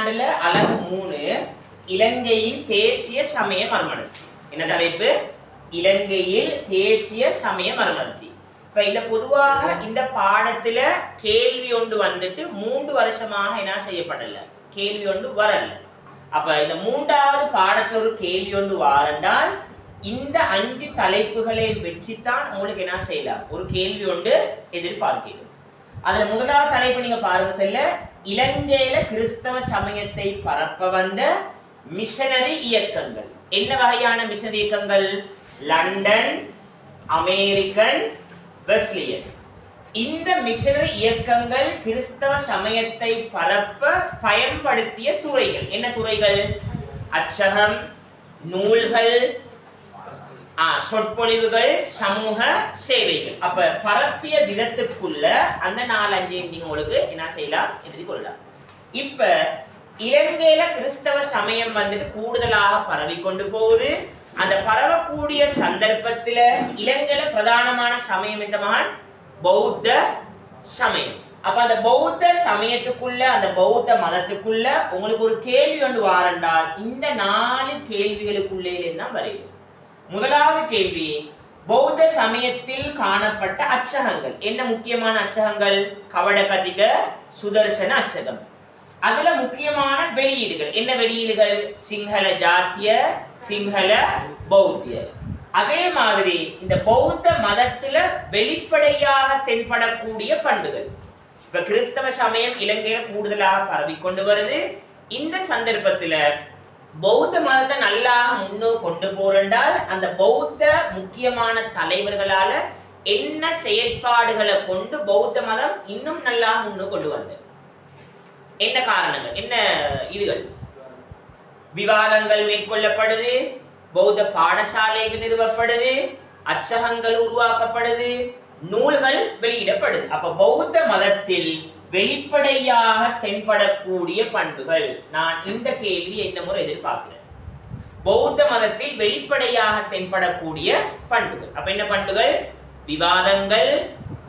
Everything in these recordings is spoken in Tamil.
ஆண்டுல அலகு 3 இலங்கையின் தேசிய சமய மறுமலர்ச்சி. என்ன தலைப்பு? இலங்கையில் தேசிய சமய மறுமலர்ச்சி. இப்ப இந்த பொதுவாக இந்த பாடத்துல கேள்வி ஒன்று வந்துட்டு 3 வருஷமாக என்ன செய்யப்படல, கேள்வி ஒன்று வரல. அப்ப இந்த 3வது பாடத்துல ஒரு கேள்வி ஒன்று வாரண்டால் இந்த 5 தலைப்புகளை வச்சுதான் உங்களுக்கு என்ன செய்யலாம், ஒரு கேள்வி ஒன்று எதிர்பார்க்கிறது. அதுல முதலாவது தலைப்பு நீங்க பாருங்க செல்ல, இலங்கையில கிறிஸ்தவ சமயத்தை பரப்ப வந்த மிஷனரி இயக்கங்கள். என்ன வகையான மிஷனரி இயக்கங்கள்? London, American, Wesleyan. இந்த மிஷனரி இயக்கங்கள் கிறிஸ்தவ சமயத்தை பரப்ப பயன்படுத்திய துறைகள் என்ன துறைகள்? அச்சகம், நூல்கள், சொற்பொழிவுகள், சமூக சேவைகள். அப்ப பரப்பிய விதத்துக்குள்ள அந்த 4-5 நீங்க உங்களுக்கு என்ன செய்யலாம், எழுதி கொள்ளலாம். இப்ப இலங்கையில கிறிஸ்தவ சமயம் வந்துட்டு கூடுதலாக பரவி கொண்டு போகுது. அந்த பரவக்கூடிய சந்தர்ப்பத்துல இலங்கையில பிரதானமான சமயம் இந்த மகான் பௌத்த சமயம். அப்ப அந்த பௌத்த சமயத்துக்குள்ள, அந்த பௌத்த மதத்துக்குள்ள உங்களுக்கு ஒரு கேள்வி ஒன்று வாரண்டால் இந்த 4 கேள்விகளுக்குள்ளே தான் வருகிறது. முதலாவது கேள்வி, பௌத்த சமயத்தில் காணப்பட்ட அச்சகங்கள். என்ன முக்கியமான அச்சகங்கள்? கவடகதிக, சுதர்சன அச்சகம். அதுல முக்கியமான வெளியீடுகள் என்ன வெளியீடுகள்? சிங்கள ஜாத்திய, சிங்கள பௌத்திய. அதே மாதிரி இந்த பௌத்த மதத்துல வெளிப்படையாக தென்படக்கூடிய பண்புகள். இப்ப கிறிஸ்தவ சமயம் இலங்கையில கூடுதலாக பரவி கொண்டு வருது. இந்த சந்தர்ப்பத்துல பௌத்த மதத்தை நல்லா முன்னோக்கி கொண்டு போறால் அந்த பௌத்த முக்கியமான தலைவர்களால என்ன செயற்பாடுகளை கொண்டு பௌத்த மதம் இன்னும் நல்லா முன்னோக்கி கொண்டு வந்தது? என்ன காரணங்கள், என்ன இதுகள்? விவாதங்கள் மேற்கொள்ளப்படுது, பௌத்த பாடசாலைகள் நிறுவப்படுது, அச்சகங்கள் உருவாக்கப்படுது, நூல்கள் வெளியிடப்படுது. அப்ப பௌத்த மதத்தில் வெளிப்படையாக தென்படக்கூடிய பண்புகள். நான் இந்த கேள்வி என்ன முறை எதிர்பார்க்கிறேன். பௌத்த மதத்தில் வெளிப்படையாக தென்படக்கூடிய பண்புகள். அப்ப என்ன பண்புகள்? விவாதங்கள்,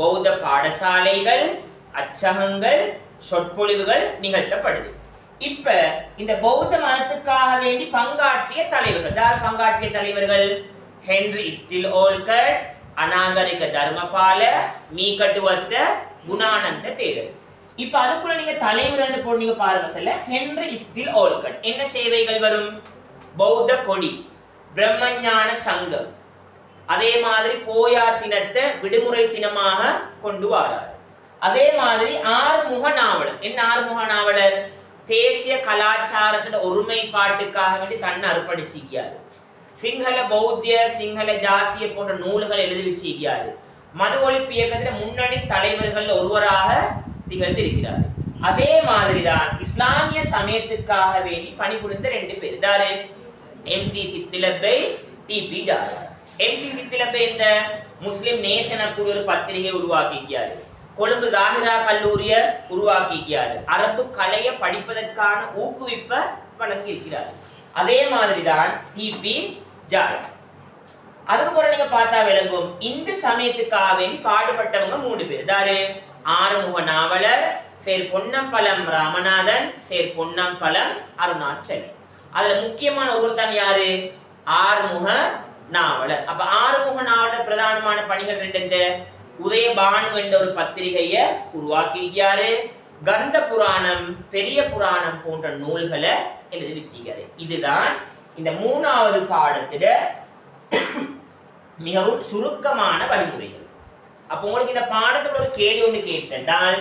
பௌத்த பாடசாலைகள், அச்சகங்கள், சொற்பொழிவுகள் நிகழ்த்தப்படுது. இப்ப இந்த பௌத்த மதத்துக்காக வேண்டி பங்காற்றிய தலைவர்கள். யார் பங்காற்றிய தலைவர்கள்? ஹென்றி ஸ்டில் ஓல்கட், அநாகரிக தர்மபால, மீகட்டுவத்த, குணானந்த தேரர். இப்ப அதுக்குள்ள நீங்க தலைவர் போனீங்க பாருங்க செல்ல. ஹென்றி ஸ்டில் ஓல்கட் என்ன சேவைகள் வரும்? பௌத்த கொடி, பிரம்மஞான சங்கம், அதே மாதிரி போயா தினத்தை விடுமுறை தினமாக கொண்டு வரார். அதே மாதிரி ஆறுமுக நாவலர். என்ன ஆறுமுக நாவலர்? தேசிய கலாச்சாரத்துல ஒருமைப்பாட்டுக்காக வேண்டி தன்னை அர்ப்பணிச்சிருக்காரு. சிங்கள பௌத்திய, சிங்கள ஜாத்திய போன்ற நூல்கள் எழுதி வச்சிருக்காரு. மது ஒழிப்பு இயக்கத்துல முன்னணி தலைவர்கள் ஒருவராக திகழ்ந்திருக்கிறார். அதே மாதிரிதான் இஸ்லாமிய சமயத்துக்காக வேண்டி பணிபுரிந்த 2 பேர். தாரு? MC சித்திலப்பை, TP ஜாரா. MC சித்திலப்பை இந்த முஸ்லிம் நேஷன குழு ஒரு பத்திரிகை உருவாக்கியிருக்காரு. கொழும்பு தாகிரா கல்லூரிய உருவாக்கியிருக்காரு. அரபு கலையை படிப்பதற்கான ஊக்குவிப்பை வழங்கி இருக்கிறார். அதே மாதிரிதான் TP ஜாரா. அதுக்கப்புறம் நீங்க பார்த்தா விளங்கும், இந்த சமயத்துக்காக வேண்டி பாடுபட்டவங்க 3 பேர். தாரு? ஆறுமுக நாவலர், சேர் பொன்னம்பலம் ராமநாதன், சேர் பொன்னம்பலம் அருணாச்சலம். அதுல முக்கியமான ஒருத்தன் யாரு? ஆறுமுக நாவலர். அப்ப ஆறுமுக நாவலர் பிரதானமான பணிகள் 2. உதயபானு என்ற ஒரு பத்திரிகையை உருவாக்கியிருக்காரு. கந்த புராணம், பெரிய புராணம் போன்ற நூல்களை எழுதியிருக்கிறாரு. இதுதான் இந்த 3வது பாடத்துல மிகவும் சுருக்கமான வழிமுறைகள். அப்ப உங்களுக்கு இந்த பாடத்துல ஒரு கேள்வி ஒன்று கேட்டால்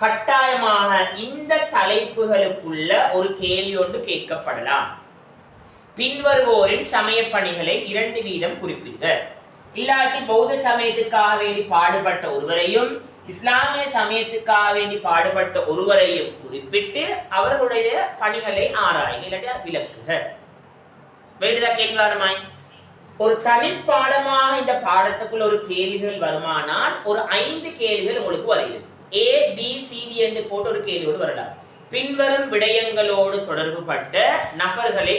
கட்டாயமாக இந்த தலைப்புகளுக்குள்ள ஒரு கேள்வி ஒன்று கேட்கப்படலாம். பின்வருவோரின் சமய பணிகளை 2 வீதம் குறிப்பிடுக. இல்லாட்டி பௌத்த சமயத்துக்காக வேண்டி பாடுபட்ட ஒருவரையும் இஸ்லாமிய சமயத்துக்காக வேண்டி பாடுபட்ட ஒருவரையும் குறிப்பிட்டு அவர்களுடைய பணிகளை ஆராய்க, இல்லாட்டி விளக்குக. வேண்டுதா கேள்விகாரமாய் ஒரு தனிப்பாடமாக இந்த பாடத்துக்குள்ள ஒரு கேள்விகள் வருமானால் ஒரு 5 கேள்விகள் உங்களுக்கு வருகிறது. ABCD என்று போட்டு ஒரு கேள்வியோடு வரலாம். பின்வரும் விடயங்களோடு தொடர்பு பட்ட நபர்களை